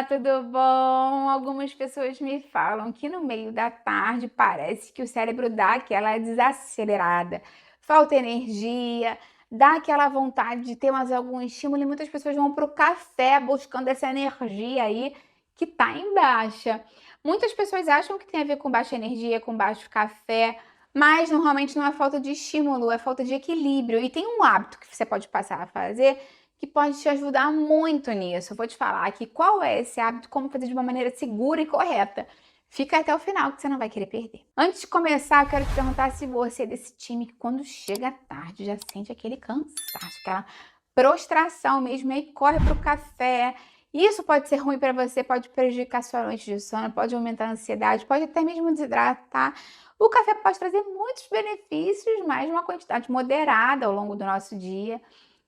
Olá, tudo bom? Algumas pessoas me falam que no meio da tarde parece que o cérebro dá aquela desacelerada, falta energia, dá aquela vontade de ter mais algum estímulo e muitas pessoas vão para o café buscando essa energia aí que tá em baixa. Muitas pessoas acham que tem a ver com baixa energia, com baixo café, mas normalmente não é falta de estímulo, é falta de equilíbrio. E tem um hábito que você pode passar a fazer que pode te ajudar muito nisso. Eu vou te falar aqui qual é esse hábito, como fazer de uma maneira segura e correta. Fica até o final que você não vai querer perder. Antes de começar, eu quero te perguntar se você é desse time que quando chega tarde já sente aquele cansaço, aquela prostração mesmo, e aí corre para o café. Isso pode ser ruim para você, pode prejudicar sua noite de sono, pode aumentar a ansiedade, pode até mesmo desidratar. O café pode trazer muitos benefícios, mas uma quantidade moderada ao longo do nosso dia.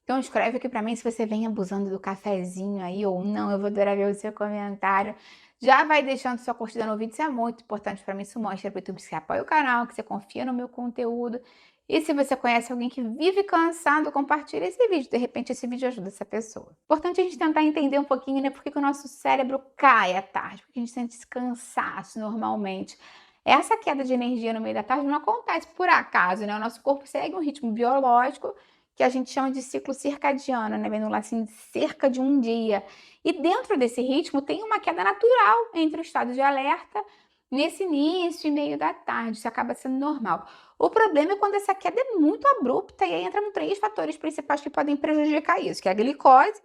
Então escreve aqui para mim se você vem abusando do cafezinho aí ou não, eu vou adorar ver o seu comentário. Já vai deixando sua curtida no vídeo, isso é muito importante para mim, isso mostra para o YouTube que você apoia o canal, que você confia no meu conteúdo. E se você conhece alguém que vive cansado, compartilha esse vídeo, de repente esse vídeo ajuda essa pessoa. Importante a gente tentar entender um pouquinho, né, por que o nosso cérebro cai à tarde, porque a gente sente esse cansaço normalmente. Essa queda de energia no meio da tarde não acontece por acaso, né? O nosso corpo segue um ritmo biológico que a gente chama de ciclo circadiano, né? Vem do latim de cerca de um dia. E dentro desse ritmo tem uma queda natural entre o estado de alerta nesse início e meio da tarde. Isso acaba sendo normal. O problema é quando essa queda é muito abrupta e aí entram três fatores principais que podem prejudicar isso, que é a glicose,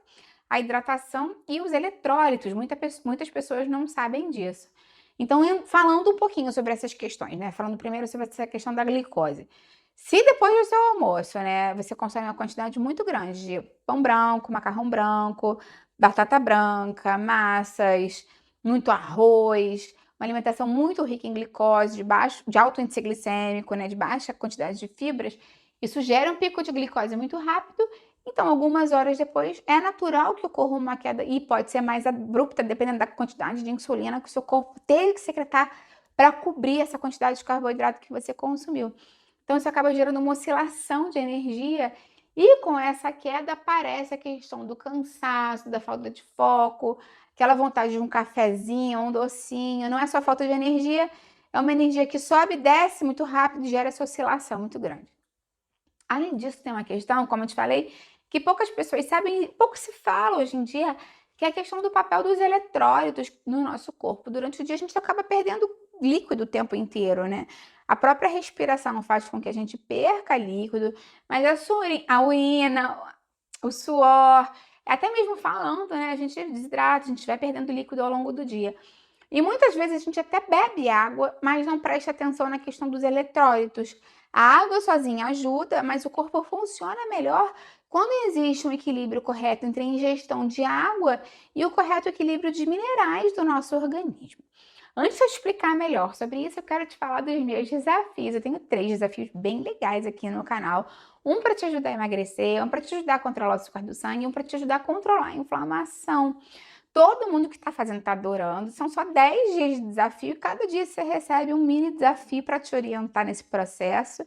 a hidratação e os eletrólitos. Muitas pessoas não sabem disso. Então, falando um pouquinho sobre essas questões, né? Falando primeiro sobre essa questão da glicose. Se depois do seu almoço, né, você consome uma quantidade muito grande de pão branco, macarrão branco, batata branca, massas, muito arroz, uma alimentação muito rica em glicose, de alto índice glicêmico, né, de baixa quantidade de fibras, isso gera um pico de glicose muito rápido. Então, algumas horas depois, é natural que ocorra uma queda, e pode ser mais abrupta, dependendo da quantidade de insulina que o seu corpo teve que secretar para cobrir essa quantidade de carboidrato que você consumiu. Então, isso acaba gerando uma oscilação de energia e com essa queda aparece a questão do cansaço, da falta de foco, aquela vontade de um cafezinho, um docinho. Não é só falta de energia, é uma energia que sobe e desce muito rápido e gera essa oscilação muito grande. Além disso, tem uma questão, como eu te falei, que poucas pessoas sabem, pouco se fala hoje em dia, que é a questão do papel dos eletrólitos no nosso corpo. Durante o dia a gente acaba perdendo líquido o tempo inteiro, né? A própria respiração faz com que a gente perca líquido, mas a urina, o suor, até mesmo falando, né? A gente desidrata, a gente vai perdendo líquido ao longo do dia. E muitas vezes a gente até bebe água, mas não presta atenção na questão dos eletrólitos. A água sozinha ajuda, mas o corpo funciona melhor quando existe um equilíbrio correto entre a ingestão de água e o correto equilíbrio de minerais do nosso organismo. Antes de eu explicar melhor sobre isso, eu quero te falar dos meus desafios. Eu tenho 3 desafios bem legais aqui no canal. Um para te ajudar a emagrecer, um para te ajudar a controlar o açúcar do sangue e um para te ajudar a controlar a inflamação. Todo mundo que está fazendo está adorando. São só 10 dias de desafio e cada dia você recebe um mini desafio para te orientar nesse processo.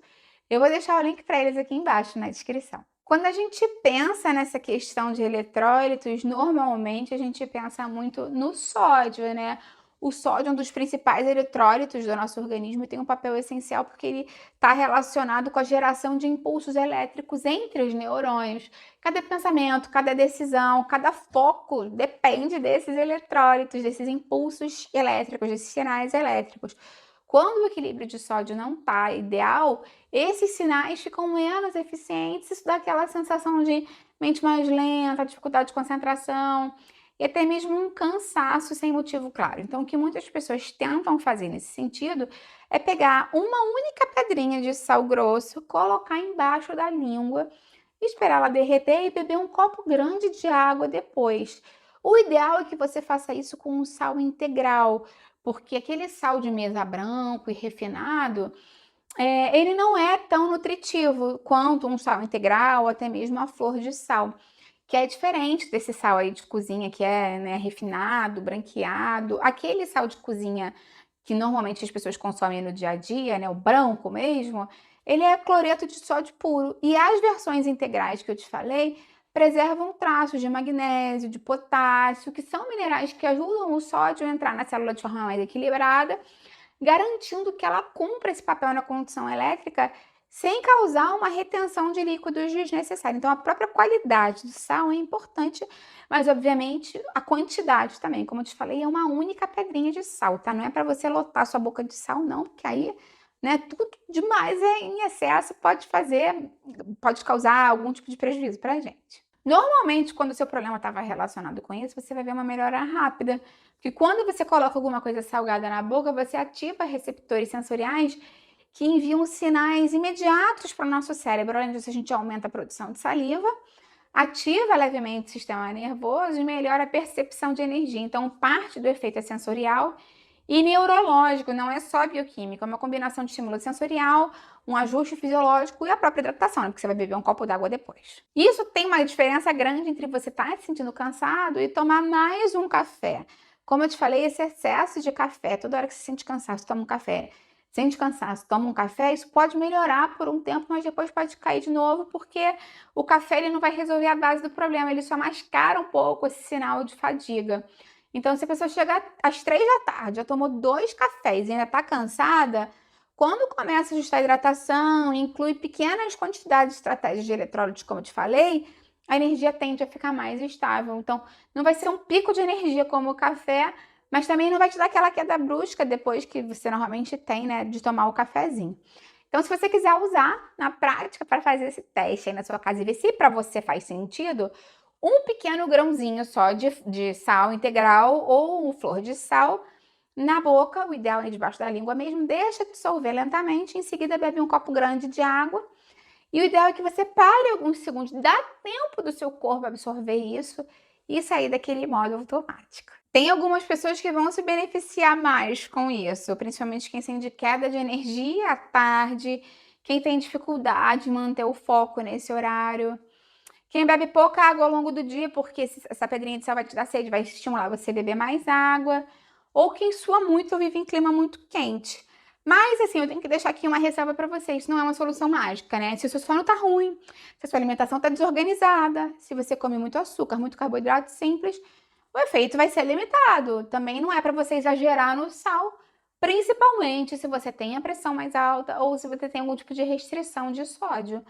Eu vou deixar o link para eles aqui embaixo na descrição. Quando a gente pensa nessa questão de eletrólitos, normalmente a gente pensa muito no sódio, né? O sódio é um dos principais eletrólitos do nosso organismo e tem um papel essencial porque ele está relacionado com a geração de impulsos elétricos entre os neurônios. Cada pensamento, cada decisão, cada foco depende desses eletrólitos, desses impulsos elétricos, desses sinais elétricos. Quando o equilíbrio de sódio não está ideal, esses sinais ficam menos eficientes, isso dá aquela sensação de mente mais lenta, dificuldade de concentração e até mesmo um cansaço sem motivo claro. Então, o que muitas pessoas tentam fazer nesse sentido é pegar uma única pedrinha de sal grosso, colocar embaixo da língua, esperar ela derreter e beber um copo grande de água depois. O ideal é que você faça isso com um sal integral, porque aquele sal de mesa branco e refinado, ele não é tão nutritivo quanto um sal integral ou até mesmo a flor de sal, que é diferente desse sal aí de cozinha que é, né, refinado, branqueado. Aquele sal de cozinha que normalmente as pessoas consomem no dia a dia, né, o branco mesmo, ele é cloreto de sódio puro. E as versões integrais que eu te falei preservam traços de magnésio, de potássio, que são minerais que ajudam o sódio a entrar na célula de forma mais equilibrada, garantindo que ela cumpra esse papel na condução elétrica sem causar uma retenção de líquidos desnecessária. Então, a própria qualidade do sal é importante, mas obviamente a quantidade também. Como eu te falei, é uma única pedrinha de sal, tá? Não é para você lotar sua boca de sal, não, porque aí, né, tudo demais em excesso pode causar algum tipo de prejuízo para a gente. Normalmente, quando o seu problema estava relacionado com isso, você vai ver uma melhora rápida. Porque quando você coloca alguma coisa salgada na boca, você ativa receptores sensoriais que enviam sinais imediatos para o nosso cérebro. Além disso, a gente aumenta a produção de saliva, ativa levemente o sistema nervoso e melhora a percepção de energia. Então, parte do efeito é sensorial e neurológico, não é só bioquímico, é uma combinação de estímulo sensorial, um ajuste fisiológico e a própria hidratação, né? Porque você vai beber um copo d'água depois. Isso tem uma diferença grande entre você estar se sentindo cansado e tomar mais um café. Como eu te falei, esse excesso de café, toda hora que você sente cansaço, toma um café. Sente cansaço, toma um café, isso pode melhorar por um tempo, mas depois pode cair de novo, porque o café ele não vai resolver a base do problema, ele só mascara um pouco esse sinal de fadiga. Então, se a pessoa chega às 3 da tarde, já tomou 2 cafés e ainda está cansada, quando começa a ajustar a hidratação, inclui pequenas quantidades de estratégias de eletrólitos, como eu te falei, a energia tende a ficar mais estável. Então, não vai ser um pico de energia como o café, mas também não vai te dar aquela queda brusca depois que você normalmente tem, né, de tomar o cafezinho. Então, se você quiser usar na prática para fazer esse teste aí na sua casa e ver se para você faz sentido, um pequeno grãozinho só de sal integral ou um flor de sal na boca, o ideal é debaixo da língua mesmo, deixa dissolver lentamente, em seguida bebe um copo grande de água. E o ideal é que você pare alguns segundos, dá tempo do seu corpo absorver isso e sair daquele modo automático. Tem algumas pessoas que vão se beneficiar mais com isso, principalmente quem sente queda de energia à tarde, quem tem dificuldade em manter o foco nesse horário. Quem bebe pouca água ao longo do dia, porque essa pedrinha de sal vai te dar sede, vai estimular você a beber mais água. Ou quem sua muito ou vive em clima muito quente. Mas, assim, eu tenho que deixar aqui uma ressalva para vocês. Isso não é uma solução mágica, né? Se o seu sono tá ruim, se a sua alimentação tá desorganizada, se você come muito açúcar, muito carboidrato simples, o efeito vai ser limitado. Também não é para você exagerar no sal, principalmente se você tem a pressão mais alta ou se você tem algum tipo de restrição de sódio.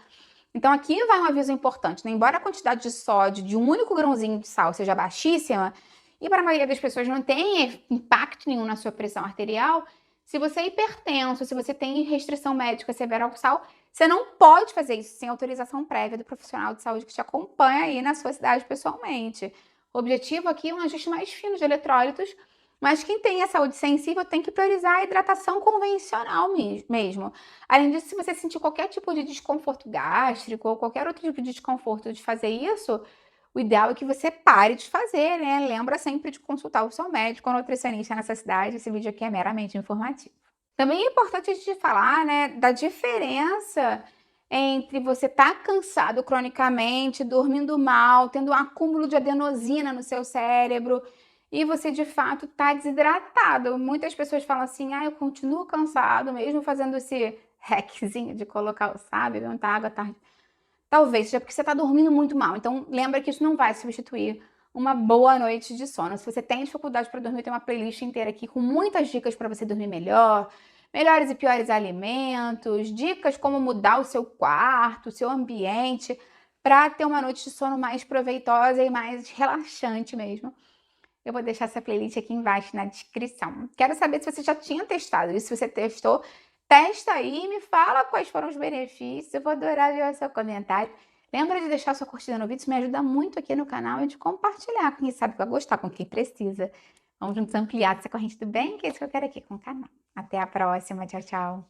Então, aqui vai um aviso importante, né? Embora a quantidade de sódio de um único grãozinho de sal seja baixíssima, e para a maioria das pessoas não tem impacto nenhum na sua pressão arterial, se você é hipertenso, se você tem restrição médica severa ao sal, você não pode fazer isso sem autorização prévia do profissional de saúde que te acompanha aí na sua cidade pessoalmente. O objetivo aqui é um ajuste mais fino de eletrólitos, mas quem tem a saúde sensível tem que priorizar a hidratação convencional mesmo. Além disso, se você sentir qualquer tipo de desconforto gástrico ou qualquer outro tipo de desconforto de fazer isso, o ideal é que você pare de fazer, né? Lembra sempre de consultar o seu médico ou nutricionista nessa cidade. Esse vídeo aqui é meramente informativo. Também é importante a gente falar, né, da diferença entre você estar cansado cronicamente, dormindo mal, tendo um acúmulo de adenosina no seu cérebro e você de fato tá desidratado. Muitas pessoas falam assim: "Ah, eu continuo cansado mesmo fazendo esse hackzinho de colocar o sal, beber muita água à tarde". Talvez seja porque você está dormindo muito mal. Então, lembra que isso não vai substituir uma boa noite de sono. Se você tem dificuldade para dormir, tem uma playlist inteira aqui com muitas dicas para você dormir melhor, melhores e piores alimentos, dicas como mudar o seu quarto, o seu ambiente, para ter uma noite de sono mais proveitosa e mais relaxante mesmo. Eu vou deixar essa playlist aqui embaixo na descrição. Quero saber se você já tinha testado isso. Se você testou, testa aí e me fala quais foram os benefícios. Eu vou adorar ver o seu comentário. Lembra de deixar sua curtida no vídeo, isso me ajuda muito aqui no canal e de compartilhar com quem sabe que vai gostar, com quem precisa. Vamos juntos ampliar essa corrente do bem, que é isso que eu quero aqui com o canal. Até a próxima. Tchau, tchau.